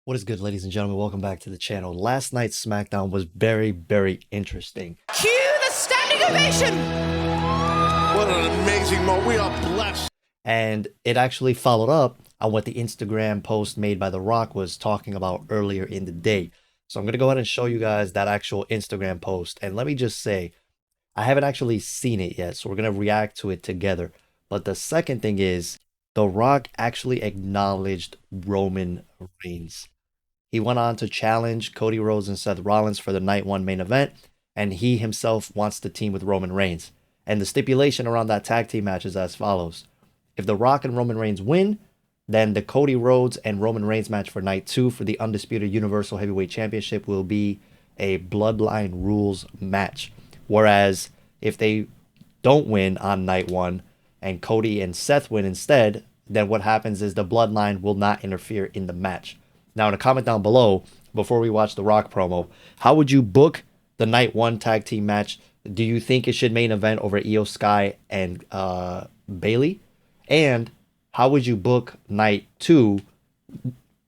What is good, ladies and gentlemen? Welcome back to the channel. Last night's SmackDown was very, very interesting. Cue the standing ovation! What an amazing moment. We are blessed. And it actually followed up on what the Instagram post made by The Rock was talking about earlier in the day. So I'm going to go ahead and show you guys that actual Instagram post. And let me just say, I haven't actually seen it yet, so we're going to react to it together. But the second thing is, The Rock actually acknowledged Roman Reigns. He went on to challenge Cody Rhodes and Seth Rollins for the Night 1 main event, and he himself wants to team with Roman Reigns. And the stipulation around that tag team match is as follows. If The Rock and Roman Reigns win, then the Cody Rhodes and Roman Reigns match for Night 2 for the Undisputed Universal Heavyweight Championship will be a Bloodline Rules match. Whereas if they don't win on Night 1 and Cody and Seth win instead, then what happens is the Bloodline will not interfere in the match. Now, in a comment down below, before we watch the Rock promo, how would you book the Night 1 tag team match? Do you think it should main event over Io Sky and Bayley? And how would you book Night 2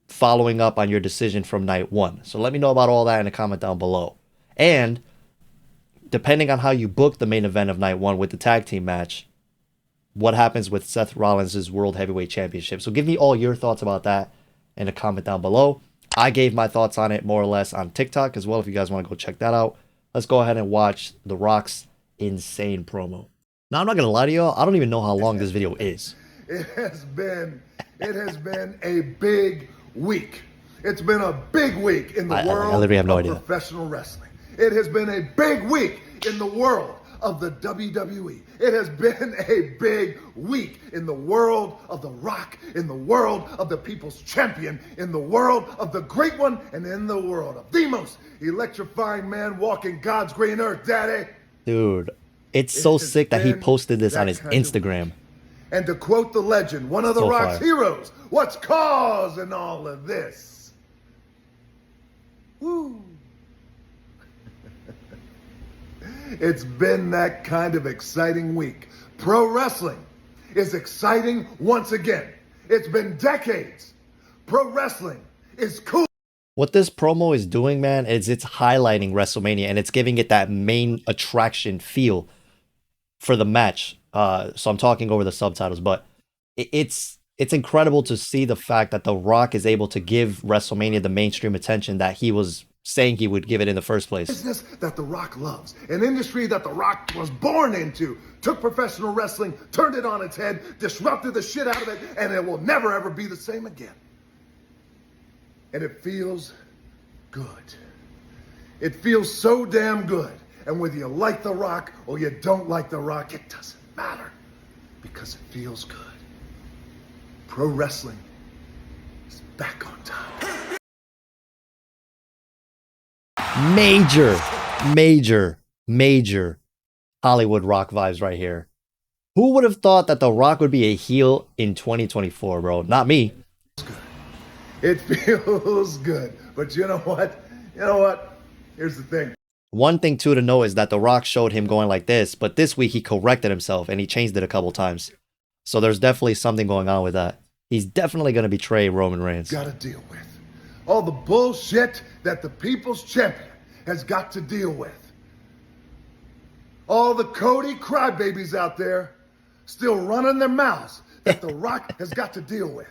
following up on your decision from Night 1? So let me know about all that in a comment down below. And depending on how you book the main event of Night 1 with the tag team match, what happens with Seth Rollins' World Heavyweight Championship? So give me all your thoughts about that in a comment down below. I gave my thoughts on it more or less on TikTok as well, if you guys want to go check that out. Let's go ahead and watch The Rock's insane promo. Now, I'm not going to lie to y'all, I don't even know how long this video is. It has been a big week. It's been a big week in the world I literally have no of idea. professional wrestling. It has been a big week in the world of the WWE. It has been a big week in the world of The Rock, in the world of the People's Champion, in the world of the Great One, and in the world of the most electrifying man walking God's green earth, Daddy. Dude, it's so has sick that he been posted this on that his kind of Instagram. And to quote the legend, one of The So Rock's fire. heroes, what's causing all of this? Woo. It's been that kind of exciting week. Pro wrestling is exciting once again. It's been decades. Pro wrestling is cool. What this promo is doing, man, is it's highlighting WrestleMania and it's giving it that main attraction feel for the match. So I'm talking over the subtitles, but it's incredible to see the fact that The Rock is able to give WrestleMania the mainstream attention that he was saying he would give it in the first place. Business that The Rock loves, an industry that The Rock was born into, took professional wrestling, turned it on its head, disrupted the shit out of it, and it will never ever be the same again. And it feels good. It feels so damn good. And whether you like The Rock or you don't like The Rock, it doesn't matter because it feels good. Pro wrestling is back on top. Major Hollywood Rock vibes right here. Who would have thought that The Rock would be a heel in 2024, bro? Not me. It feels good. But you know what? Here's the thing. One thing too to know is that The Rock showed him going like this, but this week he corrected himself and he changed it a couple times. So there's definitely something going on with that. He's definitely going to betray Roman Reigns. Got to deal with all the bullshit that the People's Champion has got to deal with. All the Cody crybabies out there still running their mouths that The Rock has got to deal with.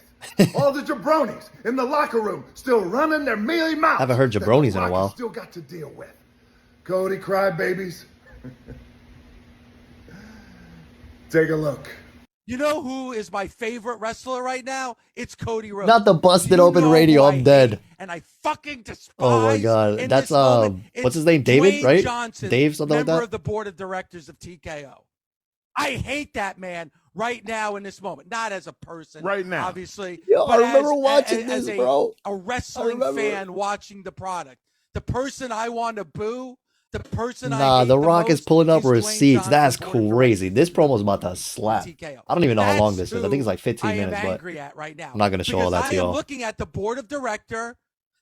All the jabronis in the locker room still running their mealy mouths. Haven't heard that The jabronis in a Rock while. has still got to deal with. Cody crybabies. Take a look. You know who is my favorite wrestler right now? It's Cody Rhodes. Not the busted You open know radio, who I'm I dead. hate and I fucking despise. Oh my God. in That's, this moment. what's It's his name? David, Dwayne right? Johnson, Dave, something like member that? of the board of directors of TKO. I hate that man right now in this moment. Not as a person, Right now. obviously. Yo, I but remember as, watching as this, bro. A wrestling remember. fan watching the product. The person I want to boo. The person I Nah, hate The Rock is most pulling up is Dwayne receipts. Johnson, That's board of crazy. directors This promo's about to slap. TKO. I don't even know how long That's this is. I think it's like 15 I am minutes, but angry at right now. I'm not gonna show all that to I am y'all. looking at the board of director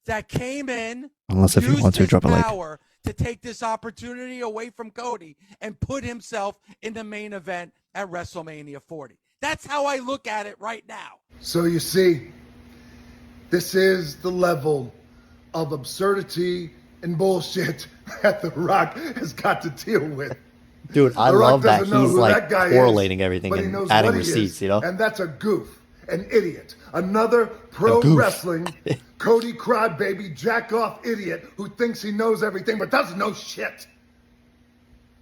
that came in, Unless if you used want to, his drop a like. power to take this opportunity away from Cody and put himself in the main event at WrestleMania 40. That's how I look at it right now. So you see, This is the level of absurdity and bullshit that The Rock has got to deal with. Dude, I The Rock love that doesn't know he's who like that guy is, correlating everything but he and knows adding what he receipts, is, you know? And that's a goof, an idiot, another pro goof. wrestling Cody Crybaby jack-off idiot who thinks he knows everything but doesn't know shit.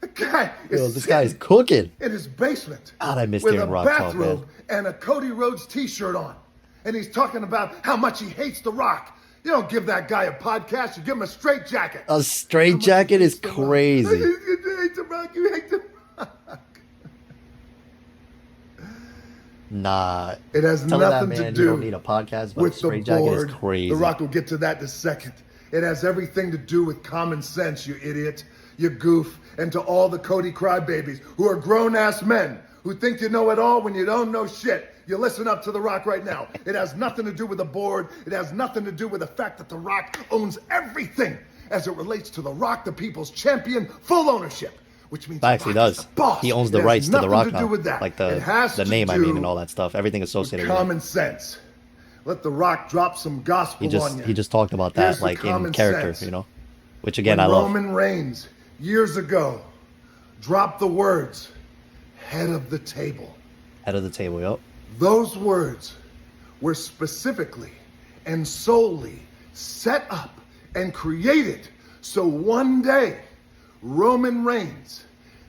The guy is Yo, this guy's sitting cooking. in his basement God, I miss with hearing a Rock talk, bathrobe man. and a Cody Rhodes t-shirt on. And he's talking about how much he hates The Rock. You don't give that guy a podcast, you give him a straight jacket. A straight jacket is crazy. You hate The Rock, you hate The Rock. Nah. It has Tell that nothing man to you do don't need a podcast, but a with the straight jacket board. is crazy. The Rock will get to that in a second. It has everything to do with common sense, you idiot, you goof, and to all the Cody Crybabies who are grown-ass men who think you know it all when you don't know shit. You listen up to The Rock right now. It has nothing to do with the board. It has nothing to do with the fact that The Rock owns everything as it relates to The Rock, the people's champion, full ownership. Which means Facts, The he Rock is does. the boss. He owns It the has rights to The nothing Rock to now. do with that. Like It has the to name, I mean, do and all that stuff. Everything associated with it. common sense. Let The Rock drop some gospel on you. He just talked about that Here's the like in common character, sense. you know? Which again When I love. Roman Reigns, years ago, dropped the words, head of the table. Head of the table, yep. Those words were specifically and solely set up and created so one day Roman Reigns,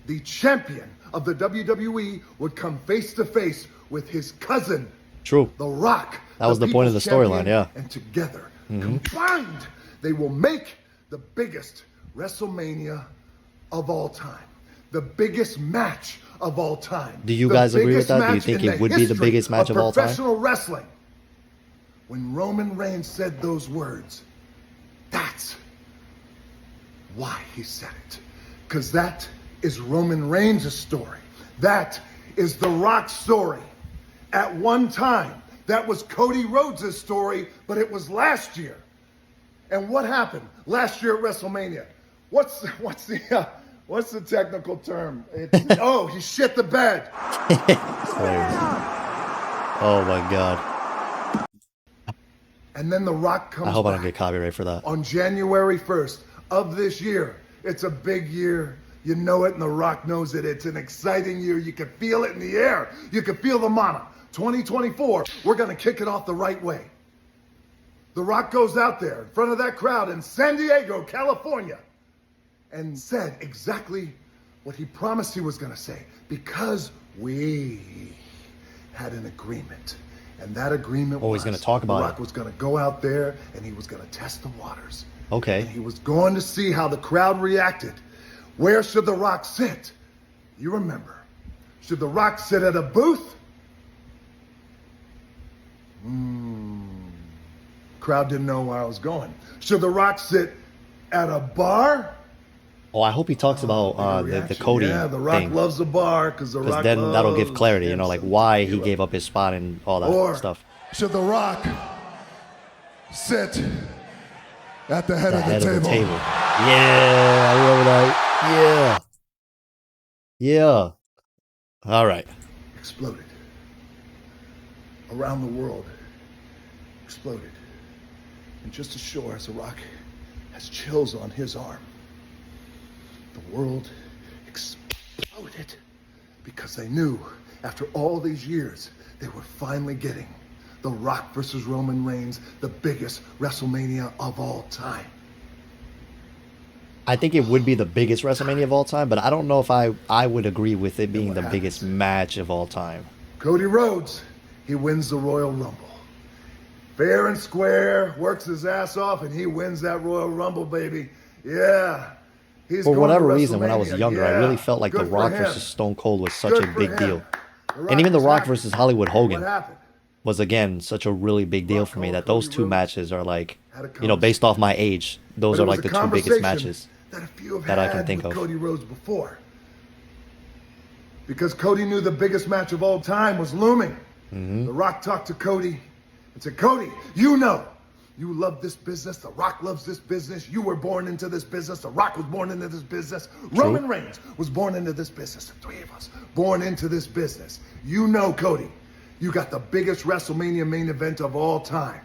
the champion of the WWE, would come face to face with his cousin, True. The Rock. That was the point of the people's storyline, champion, yeah. And together, combined, they will make the biggest WrestleMania of all time. The biggest match of all time. Do you The guys agree with biggest that? Do you match think in it would be the history biggest match of all time? Professional wrestling. When Roman Reigns said those words, that's why he said it. Because that is Roman Reigns' story. That is The Rock's story. At one time, that was Cody Rhodes' story, but it was last year. And what happened last year at WrestleMania? What's the technical term? Oh, he shit the bed. Oh my god. And then The Rock comes I hope I don't back get copyright for that. on January 1st of this year. It's a big year. You know it, and The Rock knows it. It's an exciting year. You can feel it in the air. You can feel the mana. 2024, we're going to kick it off the right way. The Rock goes out there in front of that crowd in San Diego, California, and said exactly what he promised he was going to say, because we had an agreement. And that agreement Oh, was he's gonna talk about The it. Rock was going to go out there and he was going to test the waters. And Okay. he was going to see how the crowd reacted. Where should The Rock sit? You remember. Should The Rock sit at a booth? Crowd didn't know where I was going. Should The Rock sit at a bar? Oh, I hope he talks about the Reaction. Cody Yeah, The Rock thing. loves a bar because The Rock Because then that'll give loves clarity, you know, like why he himself. gave up his spot and all that Or stuff. should The Rock sit at the head, The of, head the of table? the table. Yeah, I remember that. Yeah. Yeah. All right. Exploded. Around the world. Exploded. And just as sure as The Rock has chills on his arm, the world exploded because they knew after all these years they were finally getting The Rock versus Roman Reigns, the biggest WrestleMania of all time. I think it would be the biggest WrestleMania of all time, but I don't know if I would agree with it being what the biggest happens? match of all time. Cody Rhodes, he wins the Royal Rumble. Fair and square, works his ass off, and he wins that Royal Rumble, baby. Yeah. He's For going whatever to reason, when I was WrestleMania. younger, I Yeah. really felt like The Good for Rock him. versus Stone Cold was such Good a for big him. deal. The Rock And even The was Rock happy. versus Hollywood Hogan What happened? was, again, such a really big deal for me that those two Rhodes matches are like, had a you know, based off my age, those But are it was like a the two biggest conversation matches. that a few have that I had can think with of. Cody Rhodes before. Because Cody knew the biggest match of all time was looming. Mm-hmm. The Rock talked to Cody and said, Cody, you know, you love this business. The Rock loves this business. You were born into this business. The Rock was born into this business. Roman Reigns was born into this business. The three of us born into this business. You know, Cody, you got the biggest WrestleMania main event of all time.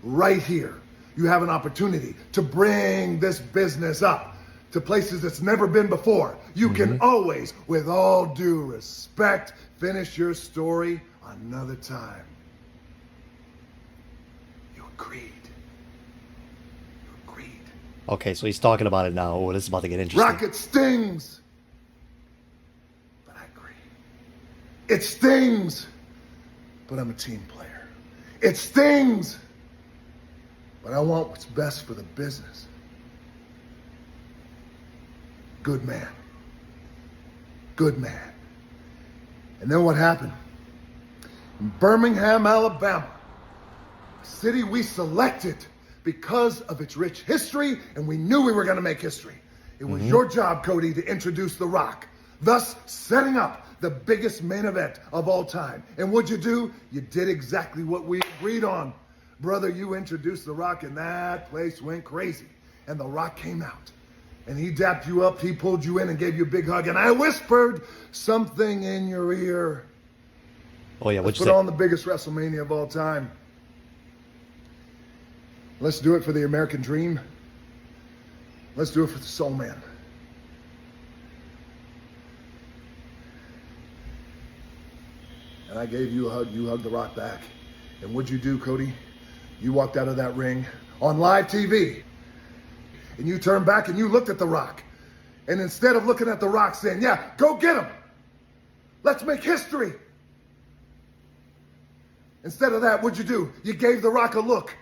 right here. You have an opportunity to bring this business up to places it's never been before. You can always, with all due respect, finish your story another time. You agreed. You agreed. Okay, so he's talking about it now. Oh, this is about to get interesting. Rocket stings. But I agree. It stings. But I'm a team player. It stings. But I want what's best for the business. Good man. Good man. And then what happened? In Birmingham, Alabama, a city we selected because of its rich history, and we knew we were going to make history. It was your job, Cody, to introduce The Rock, thus setting up the biggest main event of all time. And what'd you do? You did exactly what we agreed on. Brother, you introduced The Rock, and that place went crazy. And The Rock came out. And he dapped you up, he pulled you in and gave you a big hug, and I whispered something in your ear. Oh, yeah, what'd Let's you put say? on the biggest WrestleMania of all time. Let's do it for the American dream. Let's do it for the Soul Man. And I gave you a hug, you hugged The Rock back. And what'd you do, Cody? You walked out of that ring on live TV. And you turned back and you looked at The Rock. And instead of looking at The Rock saying, yeah, go get him. Let's make history. Instead of that, what'd you do? You gave The Rock a look.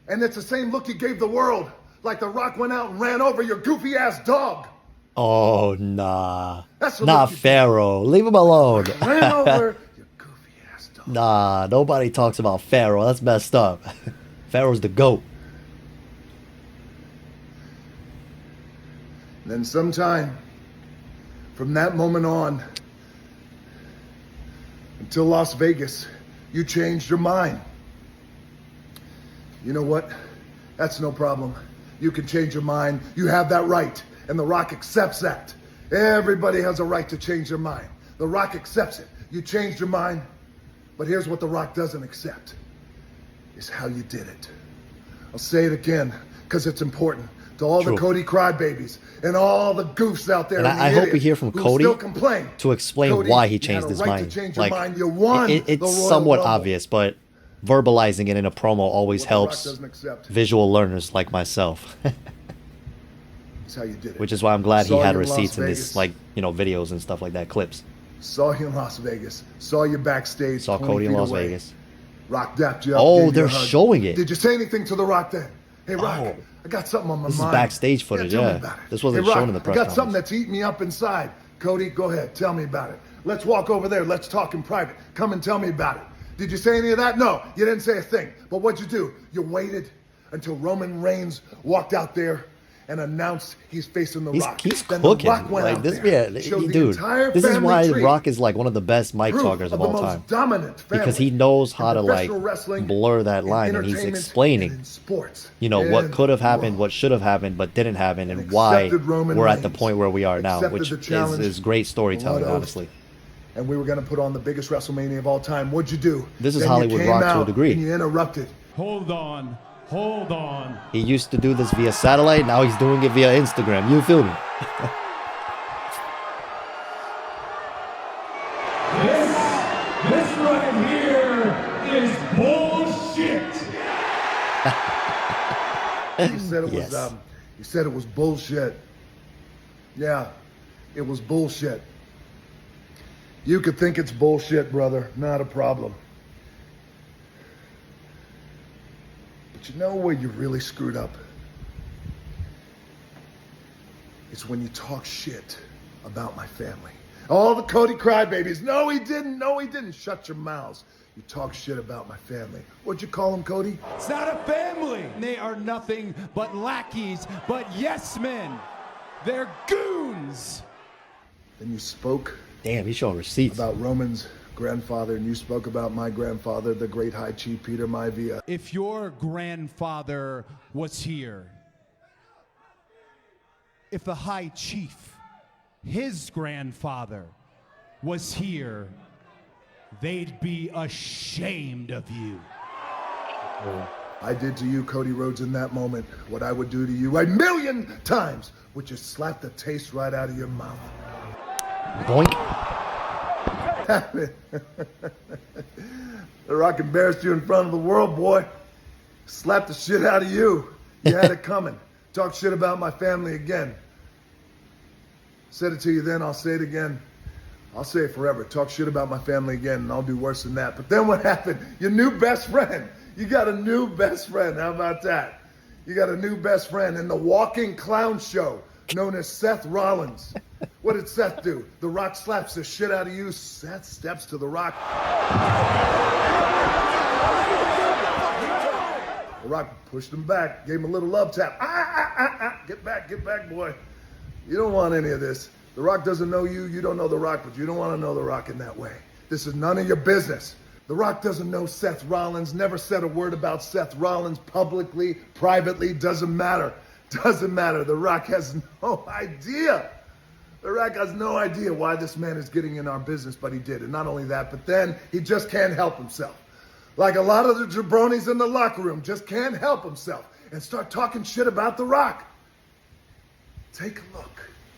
And it's the same look you gave the world. Like The Rock went out and ran over your goofy ass dog. Oh, nah. That's what Nah, look you did. Pharaoh. Leave him alone. Ran over your goofy ass dog. Nah, nobody talks about Pharaoh. That's messed up. Pharaoh's the GOAT. Then sometime from that moment on until Las Vegas, you changed your mind. You know what? That's no problem. You can change your mind. You have that right. And The Rock accepts that. Everybody has a right to change their mind. The Rock accepts it. You changed your mind. But here's what The Rock doesn't accept. Is how you did it. I'll say it again because it's important. To all True. the Cody crybabies and all the goofs out there. And the I hope we idiots hear from who Cody still complain. to explain Cody, why he you had changed a his right mind. To change your Like, mind. You won the it's Royal somewhat Rumble. obvious, but verbalizing it in a promo always What The Rock helps doesn't accept visual learners like myself. is how you did it. Which is why I'm glad he Saw had you in Las receipts in this, Vegas. like, you know, videos and stuff like that, clips. Saw you in Las Vegas. Saw you backstage. Saw 20 Cody in feet Las away. Vegas. Rock dapped you up. Oh, gave you a they're hug. showing it. Did you say anything to The Rock then? Hey, Rock, Oh. I got something on my This is mind. backstage footage, tell me yeah. about it. This wasn't hey, Rock, shown in the press I got something conference. that's eating me up inside. Cody, go ahead. Tell me about it. Let's walk over there. Let's talk in private. Come and tell me about it. Did you say any of that? No, you didn't say a thing. But what'd you do? You waited until Roman Reigns walked out there and announced he's facing The Rock. He's Then The cooking. Rock went Like out this, there, yeah, showed the dude. entire This is family why tree. Rock is like one of the best mic Proof talkers of the all most time. dominant Because family he knows in how to, like, professional wrestling, blur that in line, and he's entertainment, explaining, and in sports, you know, what and could have happened, world. what should have happened, but didn't happen, and And why accepted Roman we're at the Reigns. point where we are now, Accepted which the challenge, is great storytelling, blood oath. honestly. And we were going to put on the biggest WrestleMania of all time. What'd you do? This is Then Hollywood you came Rock to a out degree. And you interrupted. Hold on. Hold on. He used to do this via satellite, now he's doing it via Instagram. You feel me? This right here is bullshit. You said it Yes. was. You said it was bullshit. Yeah, it was bullshit. You could think it's bullshit, brother. Not a problem. But you know where you really screwed up? It's when you talk shit about my family. All the Cody crybabies. No, he didn't. No, he didn't. Shut your mouths. You talk shit about my family. What'd you call him, Cody? It's not a family. They are nothing but lackeys, but yes men. They're goons. Then you spoke Damn, he's showing receipts. about Roman's grandfather, and you spoke about my grandfather, the great High Chief Peter Maivia. If your grandfather was here, if the High Chief, his grandfather, was here, they'd be ashamed of you. I did to you, Cody Rhodes, in that moment what I would do to you 1,000,000 times, which is slap the taste right out of your mouth. Boink. The Rock embarrassed you in front of the world, boy. Slapped the shit out of you. You had it coming. Talk shit about my family again. Said it to you then, I'll say it again. I'll say it forever. Talk shit about my family again, and I'll do worse than that. But then what happened? Your new best friend. You got a new best friend. How about that? You got a new best friend in the walking clown show known as Seth Rollins. What did Seth do? The Rock slaps the shit out of you. Seth steps to the Rock. The Rock pushed him back, gave him a little love tap. Get back, boy. You don't want any of this. The Rock doesn't know you. You don't know The Rock, but you don't want to know The Rock in that way. This is none of your business. The Rock doesn't know Seth Rollins, never said a word about Seth Rollins publicly, privately, doesn't matter. Doesn't matter. The Rock has no idea. The Rock has no idea why this man is getting in our business, but he did. And not only that, but then he just can't help himself. Like a lot of the jabronis in the locker room, just can't help himself and start talking shit about The Rock. Take a look.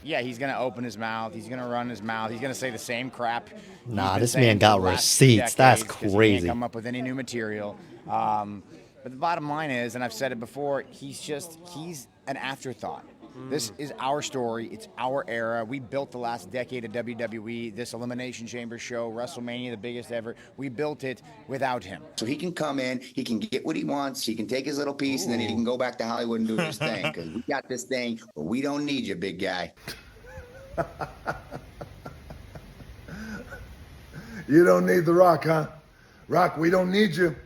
Yeah, he's going to open his mouth. He's going to run his mouth. He's going to say the same crap. Nah, this man got receipts. That's crazy. He can't come up with any new material. But the bottom line is, and I've said it before, he's an afterthought. This is our story. It's our era. We built the last decade of WWE, this Elimination Chamber show, WrestleMania, the biggest ever. We built it without him. So he can come in, he can get what he wants, he can take his little piece, and then he can go back to Hollywood and do his thing. Because we got this thing, but we don't need you, big guy. You don't need The Rock, huh? Rock, we don't need you.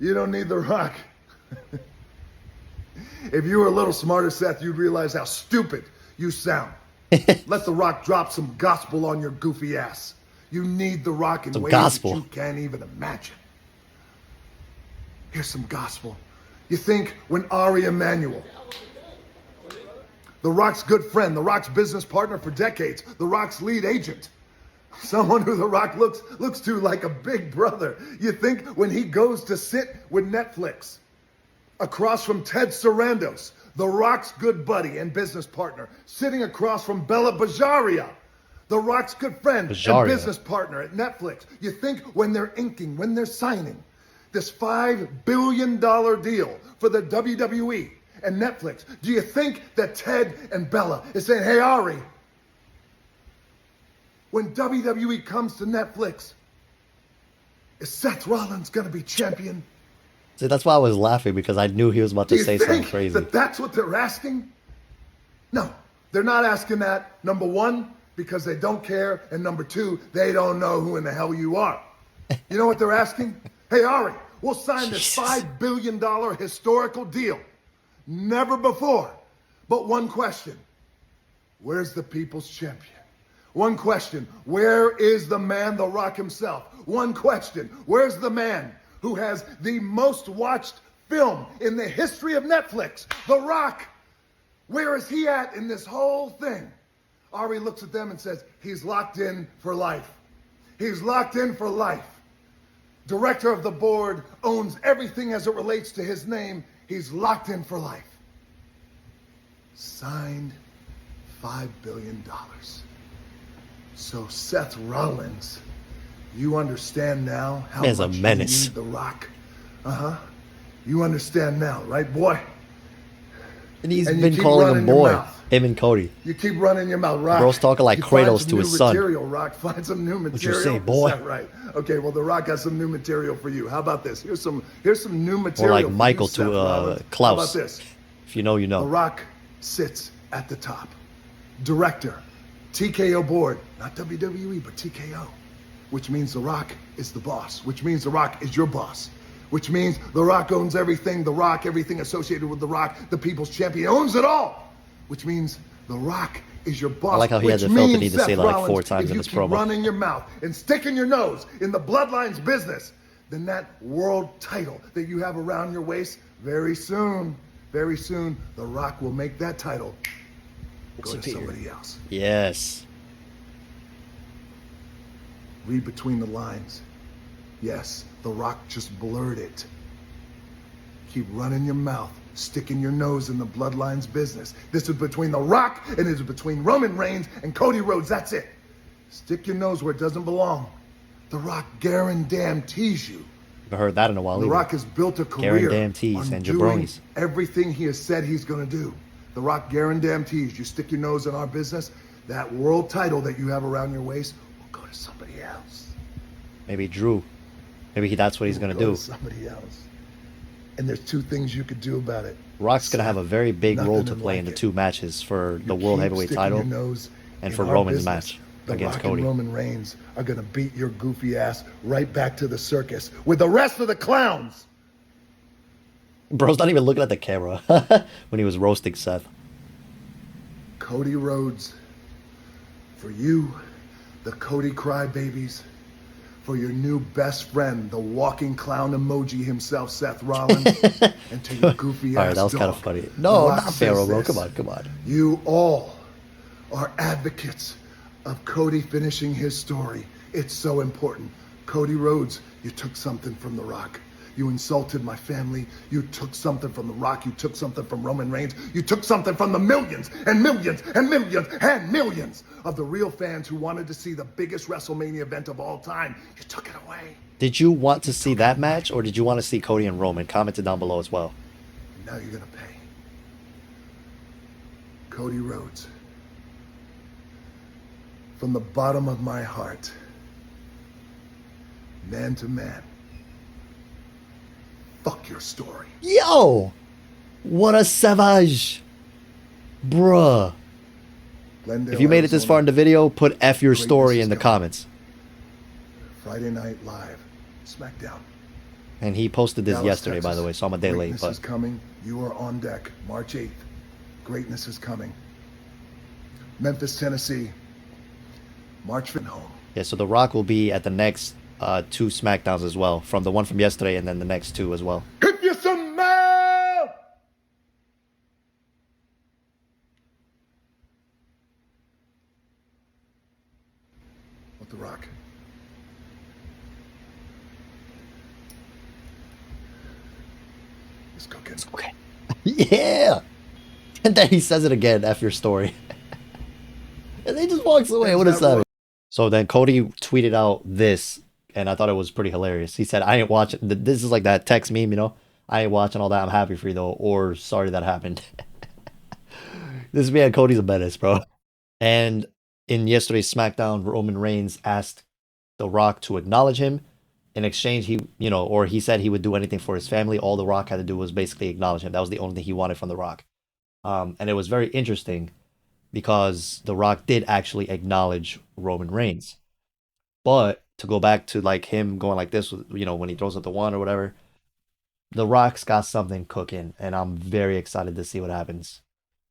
You don't need The Rock. If you were a little smarter, Seth, you'd realize how stupid you sound. Let The Rock drop some gospel on your goofy ass. You need The Rock in ways that you can't even imagine. Here's some gospel. You think when Ari Emanuel, The Rock's good friend, The Rock's business partner for decades, The Rock's lead agent, someone who The Rock looks to like a big brother. You think when he goes to sit with Netflix across from Ted Sarandos, The Rock's good buddy and business partner, sitting across from Bella Bajaria, The Rock's good friend and business partner at Netflix. You think when they're inking, when they're signing this $5 billion deal for the WWE and Netflix, do you think that Ted and Bella is saying, hey, Ari, when WWE comes to Netflix, is Seth Rollins going to be champion? See, that's why I was laughing, because I knew he was about to say something crazy. That that's what they're asking? No, they're not asking that. Number one, because they don't care. And number two, they don't know who in the hell you are. You know what they're asking? Hey, Ari, we'll sign this $5 billion historical deal. Never before. But one question. Where's the people's champion? One question. Where is the man, The Rock himself? One question. Where's the man who has the most watched film in the history of Netflix? The Rock. Where is he at in this whole thing? Ari looks at them and says, he's locked in for life. He's locked in for life. Director of the board, owns everything as it relates to his name. He's locked in for life. Signed $5 billion. So Seth Rollins, you understand now how much a menace. You need The Rock? You understand now, right, boy? And he's been calling him boy. Him and Cody. You keep running your mouth, Rock. Bro's talking like Kratos to his son. Rock. Find some new material. What you say, boy? Is that right? Okay, well, The Rock has some new material for you. How about this? Here's some new material. Or like Michael for you, to Seth Klaus. How about this? If you know, you know. The Rock sits at the top. Director, TKO board, not WWE, but TKO. Which means The Rock is the boss. Which means The Rock is your boss. Which means The Rock owns everything. The Rock, everything associated with The Rock, the people's champion, owns it all. Which means The Rock is your boss. I like how he has the filter need to say that like 4 times in his promo. If you keep running your mouth and sticking your nose in the Bloodlines business, then that world title that you have around your waist, very soon, The Rock will make that title go to somebody else. Yes. Read between the lines. Yes, The Rock just blurred it. keep running your mouth, sticking your nose in the Bloodlines business. This is between The Rock and it is between Roman Reigns and Cody Rhodes. That's it. Stick your nose where it doesn't belong. The Rock guarantees you. Haven't heard that in a while The either. Rock has built a career Guarantees on and doing jabronis. everything he has said he's going to do. The Rock guarantees you stick your nose in our business, that world title that you have around your waist will go to somebody else. Maybe Drew. Maybe that's what he's going to Go do. to somebody else. And there's two things you could do about it. Rock's going to have a very big Nothing role to to play like in the it. 2 matches for the You World keep Heavyweight sticking title your nose and in for our Roman's business. match The against Rock Cody. and Roman Reigns are going to beat your goofy ass right back to the circus with the rest of the clowns. Bro's not even looking at the camera when he was roasting Seth. Cody Rhodes, for you, the Cody Crybabies, for your new best friend, the walking clown emoji himself, Seth Rollins, and to your goofy ass All right, that was dog. kind of funny. The No, Rock not Pharaoh, says bro. this, Come on, come on. You all are advocates of Cody finishing his story. It's so important. Cody Rhodes, you took something from The Rock. You insulted my family. You took something from The Rock. You took something from Roman Reigns. You took something from the millions and millions and millions and millions of the real fans who wanted to see the biggest WrestleMania event of all time. You took it away. Did you want to see that match or did you want to see Cody and Roman? Comment it down below as well. And now you're going to pay. Cody Rhodes. From the bottom of my heart, man to man, fuck your story. Yo! What a savage! Bruh. Glendale, If you made it this far in the video, put F your story in the comments. Friday Night Live, SmackDown. And he posted this Dallas, yesterday, by Texas. the way, so I'm a day late. Greatness is But coming. You are on deck. March 8th. Greatness is coming. Memphis, Tennessee. March 5th home. yeah, so The Rock will be at the next 2 SmackDowns as well, from the one from yesterday and then the next 2 as well. If you smell with The Rock. It's cooking. Okay. Yeah! And then he says it again, F your story. And he just walks away. What a savage. So then Cody tweeted out this, and I thought it was pretty hilarious. He said, I ain't watching. This is like that text meme, you know? I ain't watching all that. I'm happy for you, though. Or sorry that happened. This man, Cody's a menace, bro. And in yesterday's SmackDown, Roman Reigns asked The Rock to acknowledge him. In exchange, he said he would do anything for his family. All The Rock had to do was basically acknowledge him. That was the only thing he wanted from The Rock. And it was very interesting because The Rock did actually acknowledge Roman Reigns. But to go back to like him going like this, when he throws up the one or whatever, The Rock's got something cooking, and I'm very excited to see what happens.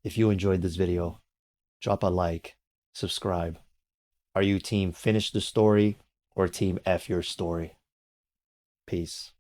If you enjoyed this video, drop a like, subscribe. Are you team finish the story or team F your story? Peace.